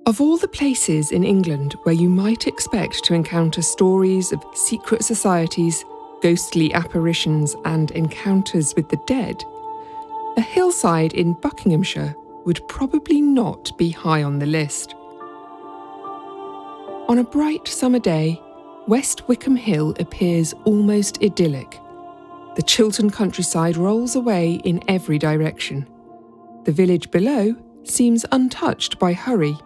Of all the places in England where you might expect to encounter stories of secret societies, ghostly apparitions, and encounters with the dead, a hillside in Buckinghamshire would probably not be high on the list. On a bright summer day, West Wycombe Hill appears almost idyllic. The Chiltern countryside rolls away in every direction. The village below seems untouched by hurry.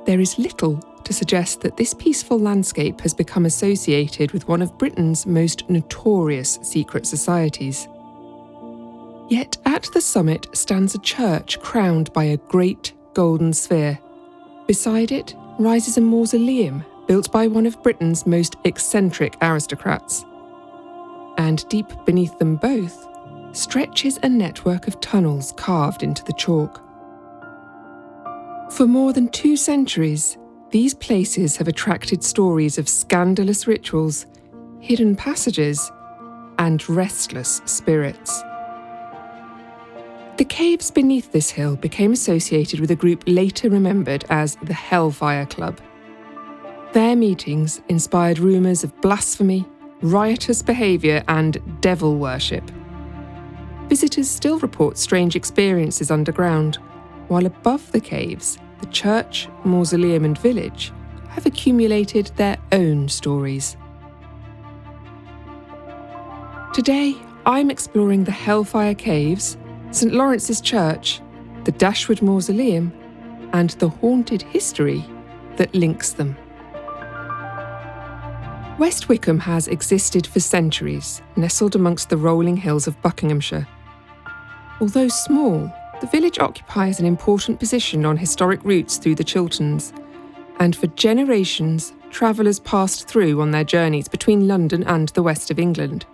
There is little to suggest that this peaceful landscape has become associated with one of Britain's most notorious secret societies. Yet at the summit stands a church crowned by a great golden sphere. Beside it rises a mausoleum built by one of Britain's most eccentric aristocrats. And deep beneath them both stretches a network of tunnels carved into the chalk. For more than 2 centuries, these places have attracted stories of scandalous rituals, hidden passages, and restless spirits. The caves beneath this hill became associated with a group later remembered as the Hellfire Club. Their meetings inspired rumours of blasphemy, riotous behaviour, and devil worship. Visitors still report strange experiences underground, while above the caves, the church, mausoleum, and village have accumulated their own stories. Today, I'm exploring the Hellfire Caves, St Lawrence's Church, the Dashwood Mausoleum, and the haunted history that links them. West Wycombe has existed for centuries, nestled amongst the rolling hills of Buckinghamshire. Although small, the village occupies an important position on historic routes through the Chilterns, and for generations, travellers passed through on their journeys between London and the west of England.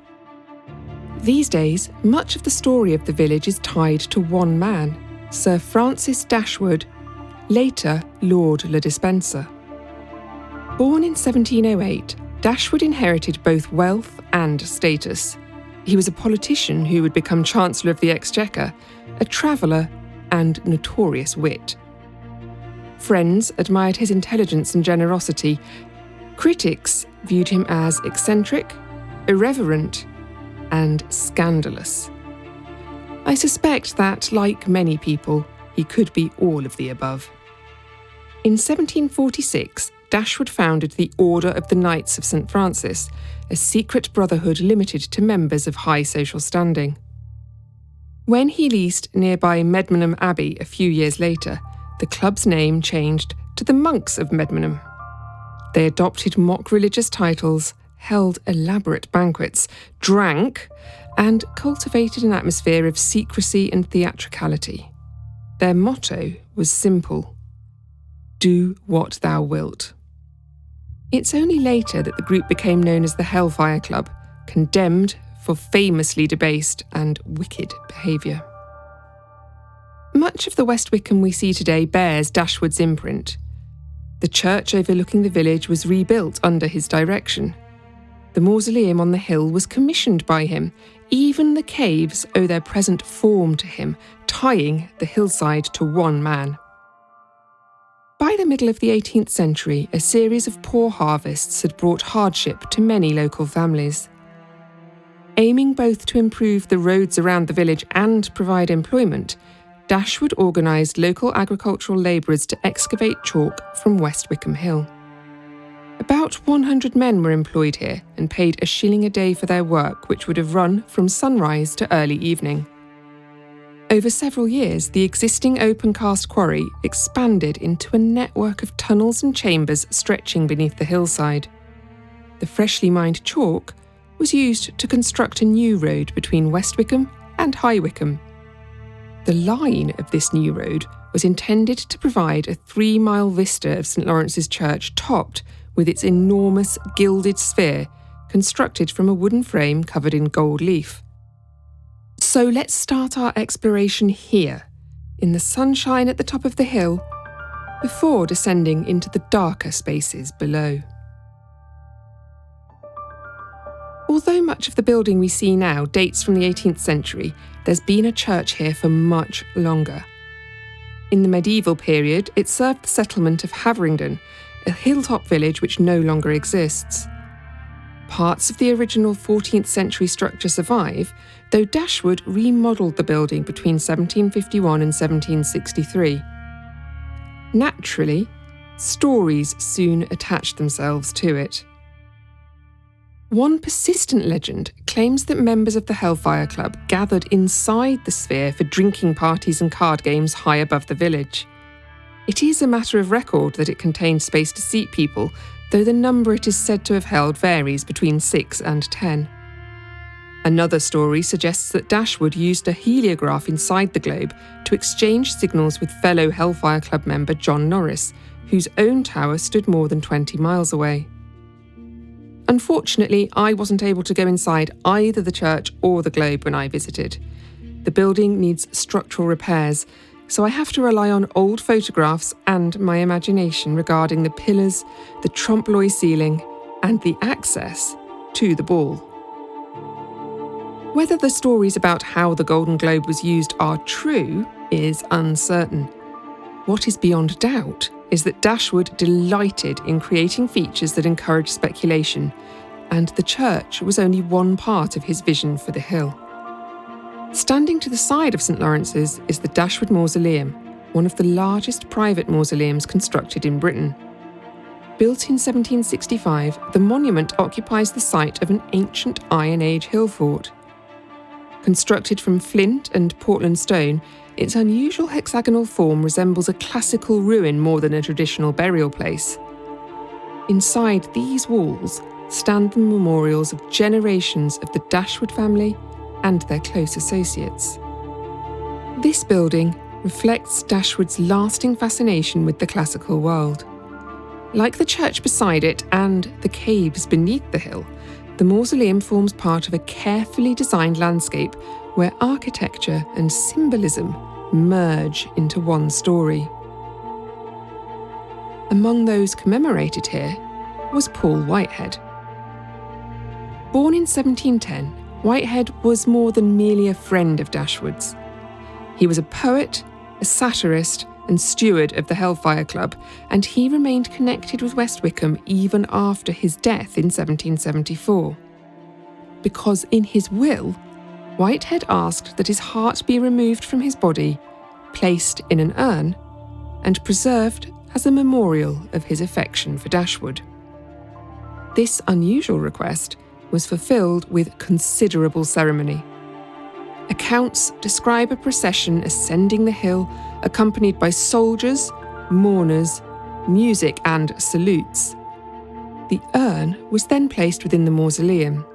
These days, much of the story of the village is tied to one man, Sir Francis Dashwood, later Lord Le Despencer. Born in 1708, Dashwood inherited both wealth and status. He was a politician who would become Chancellor of the Exchequer, a traveller, and notorious wit. Friends admired his intelligence and generosity. Critics viewed him as eccentric, irreverent, and scandalous. I suspect that, like many people, he could be all of the above. In 1746, Dashwood founded the Order of the Knights of St Francis, a secret brotherhood limited to members of high social standing. When he leased nearby Medmenham Abbey a few years later, the club's name changed to the Monks of Medmenham. They adopted mock religious titles, held elaborate banquets, drank, and cultivated an atmosphere of secrecy and theatricality. Their motto was simple: do what thou wilt. It's only later that the group became known as the Hellfire Club, condemned for famously debased and wicked behaviour. Much of the West Wycombe we see today bears Dashwood's imprint. The church overlooking the village was rebuilt under his direction. The mausoleum on the hill was commissioned by him. Even the caves owe their present form to him, tying the hillside to one man. By the middle of the 18th century, a series of poor harvests had brought hardship to many local families. Aiming both to improve the roads around the village and provide employment, Dashwood organised local agricultural labourers to excavate chalk from West Wycombe Hill. About 100 men were employed here and paid a shilling a day for their work, which would have run from sunrise to early evening. Over several years, the existing open-cast quarry expanded into a network of tunnels and chambers stretching beneath the hillside. The freshly mined chalk was used to construct a new road between West Wycombe and High Wycombe. The line of this new road was intended to provide a 3-mile vista of St Lawrence's Church, topped with its enormous gilded sphere constructed from a wooden frame covered in gold leaf. So let's start our exploration here, in the sunshine at the top of the hill, before descending into the darker spaces below. Although much of the building we see now dates from the 18th century, there's been a church here for much longer. In the medieval period, it served the settlement of Haveringdon, a hilltop village which no longer exists. Parts of the original 14th century structure survive, though Dashwood remodelled the building between 1751 and 1763. Naturally, stories soon attached themselves to it. One persistent legend claims that members of the Hellfire Club gathered inside the sphere for drinking parties and card games high above the village. It is a matter of record that it contained space to seat people, though the number it is said to have held varies between 6 and 10. Another story suggests that Dashwood used a heliograph inside the globe to exchange signals with fellow Hellfire Club member John Norris, whose own tower stood more than 20 miles away. Unfortunately, I wasn't able to go inside either the church or the globe when I visited. The building needs structural repairs, so I have to rely on old photographs and my imagination regarding the pillars, the trompe-l'oeil ceiling, and the access to the ball. Whether the stories about how the Golden Globe was used are true is uncertain. What is beyond doubt is that Dashwood delighted in creating features that encourage speculation, and the church was only one part of his vision for the hill. Standing to the side of St Lawrence's is the Dashwood Mausoleum, one of the largest private mausoleums constructed in Britain. Built in 1765, the monument occupies the site of an ancient Iron Age hill fort. Constructed from flint and Portland stone, its unusual hexagonal form resembles a classical ruin more than a traditional burial place. Inside these walls stand the memorials of generations of the Dashwood family and their close associates. This building reflects Dashwood's lasting fascination with the classical world. Like the church beside it and the caves beneath the hill, the mausoleum forms part of a carefully designed landscape where architecture and symbolism merge into one story. Among those commemorated here was Paul Whitehead. Born in 1710, Whitehead was more than merely a friend of Dashwood's. He was a poet, a satirist, and steward of the Hellfire Club, and he remained connected with West Wycombe even after his death in 1774. Because in his will, Whitehead asked that his heart be removed from his body, placed in an urn, and preserved as a memorial of his affection for Dashwood. This unusual request was fulfilled with considerable ceremony. Accounts describe a procession ascending the hill, accompanied by soldiers, mourners, music, and salutes. The urn was then placed within the mausoleum.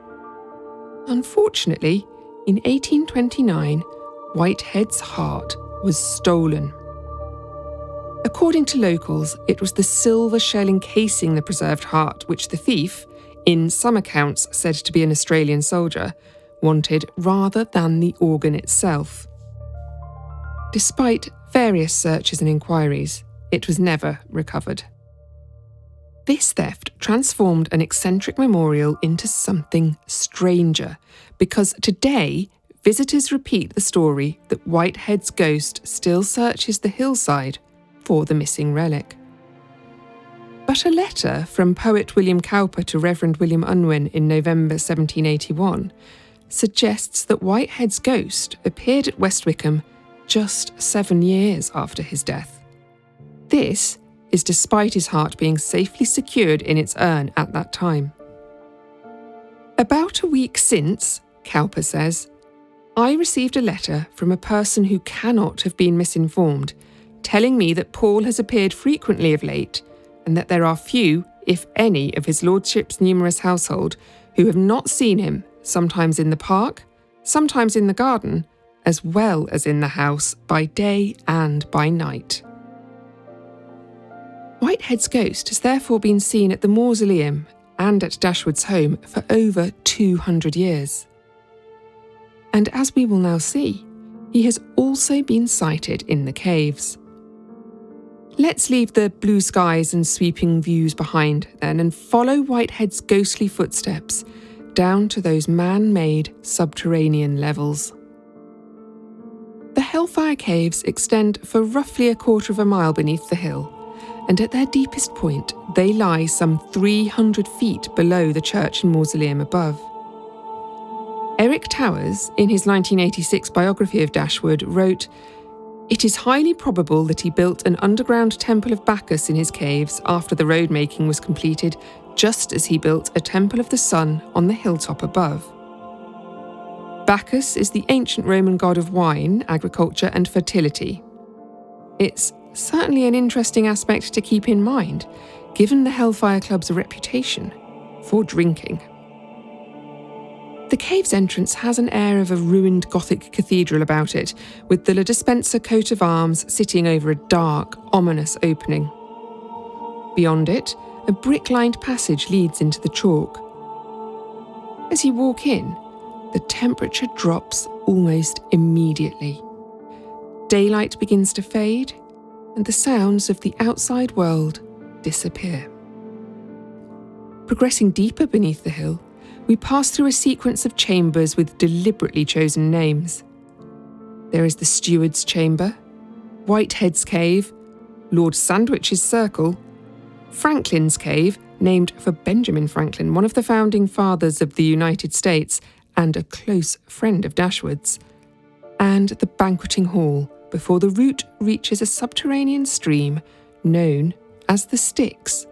Unfortunately, in 1829, Whitehead's heart was stolen. According to locals, it was the silver shell encasing the preserved heart which the thief, in some accounts said to be an Australian soldier, wanted rather than the organ itself. Despite various searches and inquiries, it was never recovered. This theft transformed an eccentric memorial into something stranger, because today visitors repeat the story that Whitehead's ghost still searches the hillside for the missing relic. But a letter from poet William Cowper to Reverend William Unwin in November 1781 suggests that Whitehead's ghost appeared at West Wycombe just 7 years after his death. This is despite his heart being safely secured in its urn at that time. About a week since, Cowper says, I received a letter from a person who cannot have been misinformed, telling me that Paul has appeared frequently of late, and that there are few, if any, of his lordship's numerous household who have not seen him, sometimes in the park, sometimes in the garden, as well as in the house by day and by night. Whitehead's ghost has therefore been seen at the mausoleum and at Dashwood's home for over 200 years. And as we will now see, he has also been sighted in the caves. Let's leave the blue skies and sweeping views behind then and follow Whitehead's ghostly footsteps down to those man-made subterranean levels. The Hellfire Caves extend for roughly a quarter of a mile beneath the hill, and at their deepest point, they lie some 300 feet below the church and mausoleum above. Eric Towers, in his 1986 biography of Dashwood, wrote, "It is highly probable that he built an underground temple of Bacchus in his caves after the road making was completed, just as he built a temple of the sun on the hilltop above." Bacchus is the ancient Roman god of wine, agriculture, and fertility. It's certainly an interesting aspect to keep in mind, given the Hellfire Club's reputation for drinking. The cave's entrance has an air of a ruined Gothic cathedral about it, with the Le Despencer coat of arms sitting over a dark, ominous opening. Beyond it, a brick-lined passage leads into the chalk. As you walk in, the temperature drops almost immediately. Daylight begins to fade, and the sounds of the outside world disappear. Progressing deeper beneath the hill, we pass through a sequence of chambers with deliberately chosen names. There is the Steward's Chamber, Whitehead's Cave, Lord Sandwich's Circle, Franklin's Cave, named for Benjamin Franklin, one of the founding fathers of the United States and a close friend of Dashwood's, and the Banqueting Hall, before the route reaches a subterranean stream known as the Styx.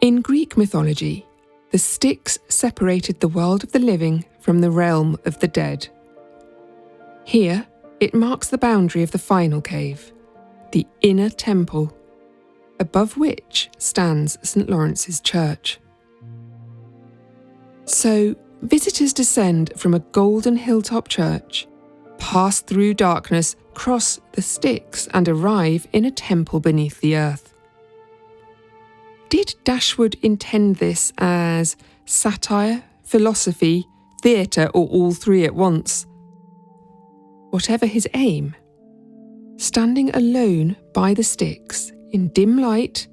In Greek mythology, the Styx separated the world of the living from the realm of the dead. Here, it marks the boundary of the final cave, the inner temple, above which stands St. Lawrence's Church. So, visitors descend from a golden hilltop church, pass through darkness, cross the Styx, and arrive in a temple beneath the earth. Did Dashwood intend this as satire, philosophy, theatre, or all three at once? Whatever his aim, standing alone by the Styx, in dim light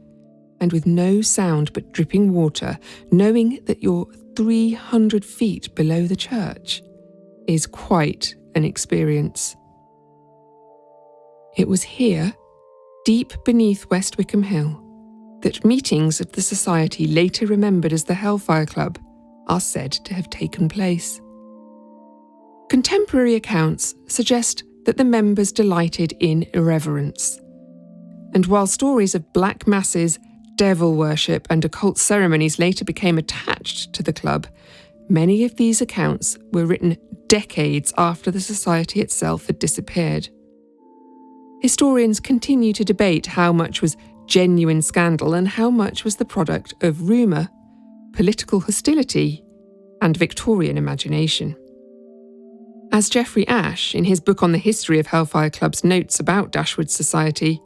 and with no sound but dripping water, knowing that you're 300 feet below the church, is quite an experience. It was here, deep beneath West Wycombe Hill, that meetings of the society later remembered as the Hellfire Club are said to have taken place. Contemporary accounts suggest that the members delighted in irreverence. And while stories of black masses, devil worship, and occult ceremonies later became attached to the club, many of these accounts were written decades after the society itself had disappeared. Historians continue to debate how much was genuine scandal and how much was the product of rumour, political hostility, and Victorian imagination. As Geoffrey Ashe, in his book on the history of Hellfire Club's notes about Dashwood society,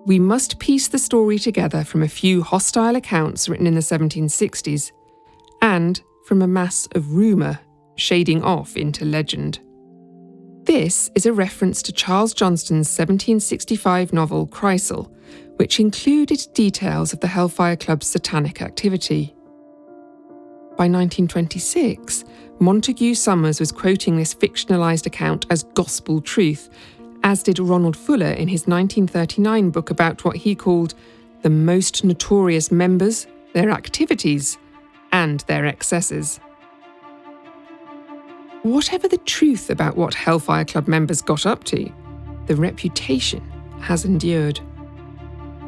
we must piece the story together from a few hostile accounts written in the 1760s and from a mass of rumour shading off into legend. This is a reference to Charles Johnston's 1765 novel Chrysal, which included details of the Hellfire Club's satanic activity. By 1926, Montague Summers was quoting this fictionalised account as gospel truth, as did Ronald Fuller in his 1939 book about what he called the most notorious members, their activities, and their excesses. Whatever the truth about what Hellfire Club members got up to, the reputation has endured.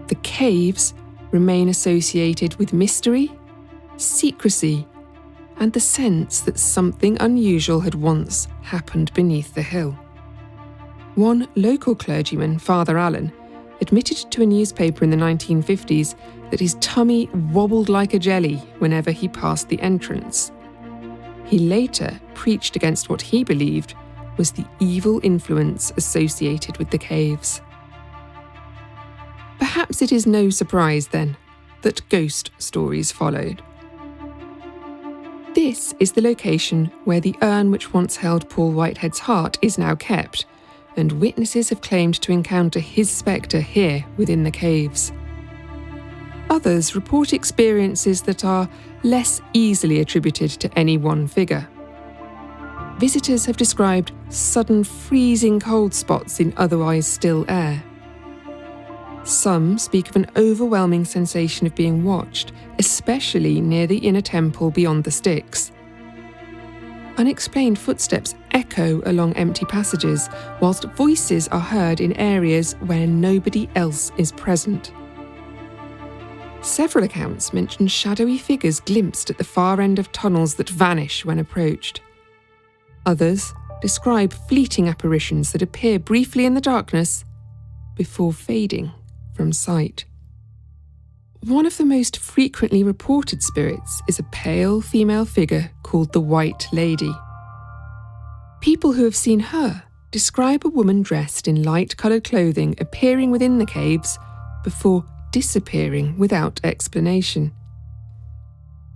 The caves remain associated with mystery, secrecy, and the sense that something unusual had once happened beneath the hill. One local clergyman, Father Allen, admitted to a newspaper in the 1950s that his tummy wobbled like a jelly whenever he passed the entrance. He later preached against what he believed was the evil influence associated with the caves. Perhaps it is no surprise, then, that ghost stories followed. This is the location where the urn which once held Paul Whitehead's heart is now kept, and witnesses have claimed to encounter his spectre here within the caves. Others report experiences that are less easily attributed to any one figure. visitors have described sudden freezing cold spots in otherwise still air. Some speak of an overwhelming sensation of being watched, especially near the inner temple beyond the Styx. Unexplained footsteps echo along empty passages, whilst voices are heard in areas where nobody else is present. Several accounts mention shadowy figures glimpsed at the far end of tunnels that vanish when approached. Others describe fleeting apparitions that appear briefly in the darkness before fading from sight. One of the most frequently reported spirits is a pale female figure called the White Lady. People who have seen her describe a woman dressed in light-coloured clothing appearing within the caves before disappearing without explanation.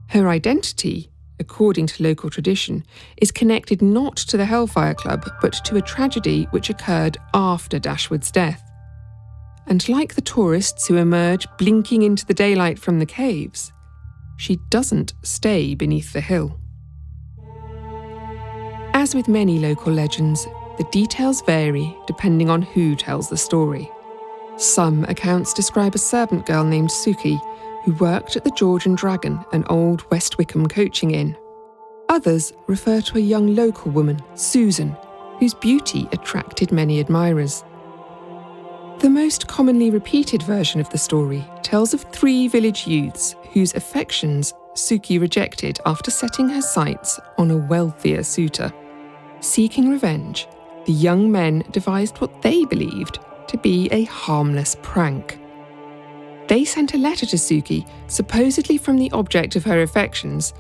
Her identity, according to local tradition, is connected not to the Hellfire Club but to a tragedy which occurred after Dashwood's death. And like the tourists who emerge blinking into the daylight from the caves, she doesn't stay beneath the hill. As with many local legends, the details vary depending on who tells the story. Some accounts describe a servant girl named Sukie who worked at the George and Dragon, an old West Wycombe coaching inn. Others refer to a young local woman, Susan, whose beauty attracted many admirers. The most commonly repeated version of the story tells of 3 village youths whose affections Sukie rejected after setting her sights on a wealthier suitor. Seeking revenge, the young men devised what they believed to be a harmless prank. They sent a letter to Sukie, supposedly from the object of her affections,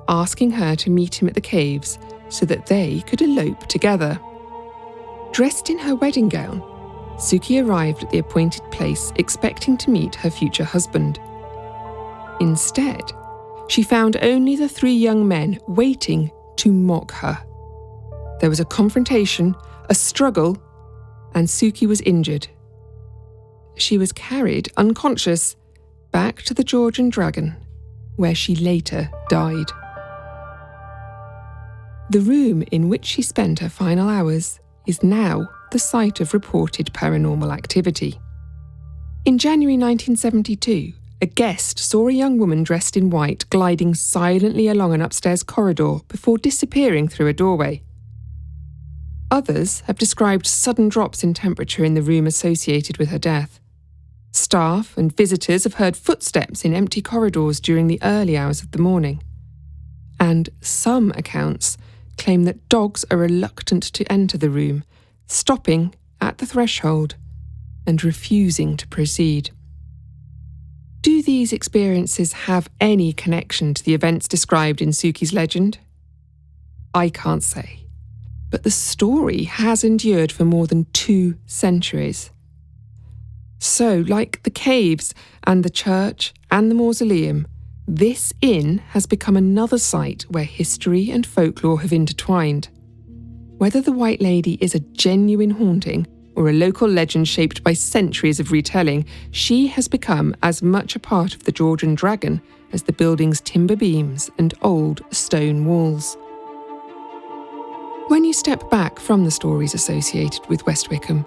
asking her to meet him at the caves so that they could elope together. Dressed in her wedding gown, Sukie arrived at the appointed place expecting to meet her future husband. Instead, she found only the 3 young men waiting to mock her. There was a confrontation, a struggle, and Sukie was injured. She was carried, unconscious, back to the George and Dragon, where she later died. The room in which she spent her final hours is now the site of reported paranormal activity. In January 1972, a guest saw a young woman dressed in white gliding silently along an upstairs corridor before disappearing through a doorway. Others have described sudden drops in temperature in the room associated with her death. Staff and visitors have heard footsteps in empty corridors during the early hours of the morning. And some accounts claim that dogs are reluctant to enter the room, stopping at the threshold and refusing to proceed. Do these experiences have any connection to the events described in Sukie's legend? I can't say. But the story has endured for more than 2 centuries. So, like the caves and the church and the mausoleum, this inn has become another site where history and folklore have intertwined. Whether the White Lady is a genuine haunting or a local legend shaped by centuries of retelling, she has become as much a part of the George and Dragon as the building's timber beams and old stone walls. When you step back from the stories associated with West Wycombe,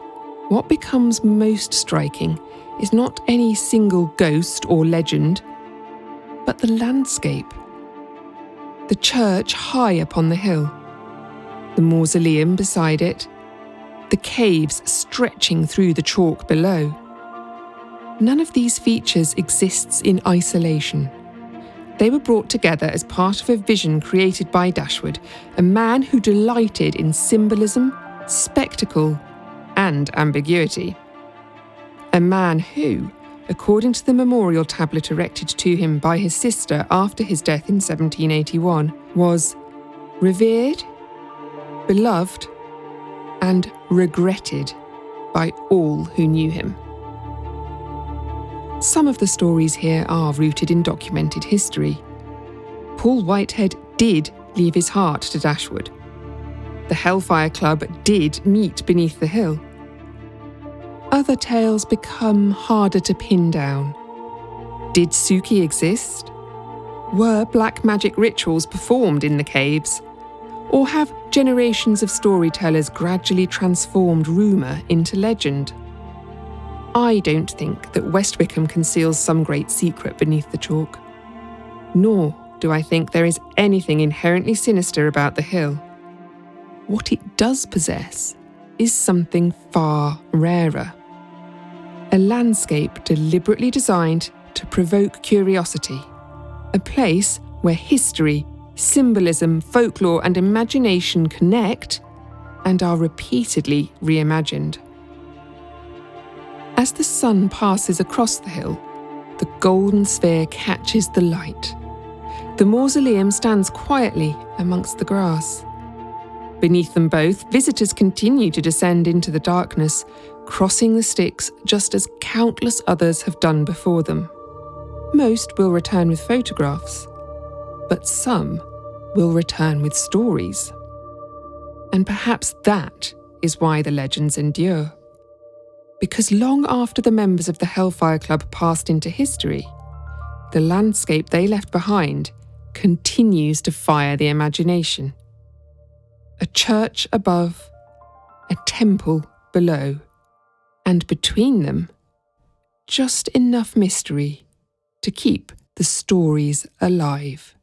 what becomes most striking is not any single ghost or legend, but the landscape. The church high upon the hill, the mausoleum beside it, the caves stretching through the chalk below. None of these features exists in isolation. They were brought together as part of a vision created by Dashwood, a man who delighted in symbolism, spectacle, and ambiguity. A man who, according to the memorial tablet erected to him by his sister after his death in 1781, was revered, beloved, and regretted by all who knew him. Some of the stories here are rooted in documented history. Paul Whitehead did leave his heart to Dashwood. The Hellfire Club did meet beneath the hill. Other tales become harder to pin down. Did Sukie exist? Were black magic rituals performed in the caves? Or have generations of storytellers gradually transformed rumour into legend? I don't think that West Wycombe conceals some great secret beneath the chalk. Nor do I think there is anything inherently sinister about the hill. What it does possess is something far rarer. A landscape deliberately designed to provoke curiosity. A place where history, symbolism, folklore, and imagination connect and are repeatedly reimagined. As the sun passes across the hill, the golden sphere catches the light. The mausoleum stands quietly amongst the grass. Beneath them both, visitors continue to descend into the darkness, crossing the Styx just as countless others have done before them. Most will return with photographs, but some will return with stories. And perhaps that is why the legends endure. Because long after the members of the Hellfire Club passed into history, the landscape they left behind continues to fire the imagination. A church above, a temple below, and between them, just enough mystery to keep the stories alive.